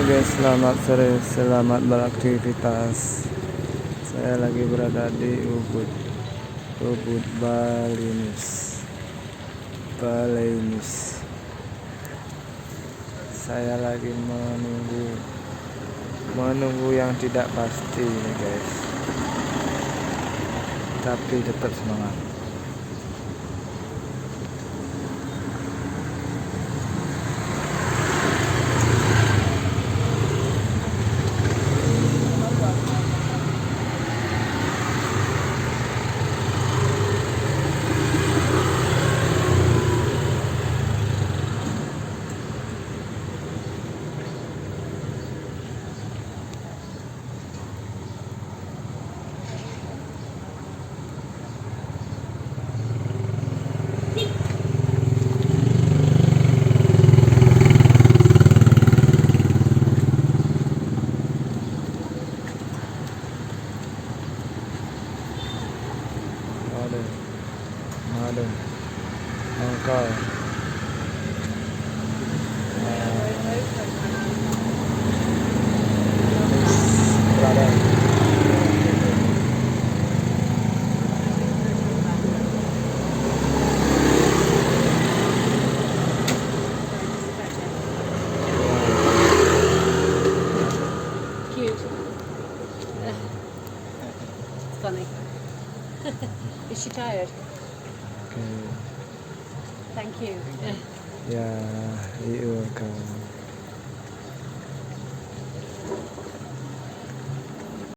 guys, selamat sore, selamat beraktivitas. Saya lagi berada di Ubud Bali. Saya lagi menunggu yang tidak pasti nih guys, tapi tetap semangat. Ada angkal berada Cute. It's funny. Is she tired? okay. Thank you. Ya, iya kan.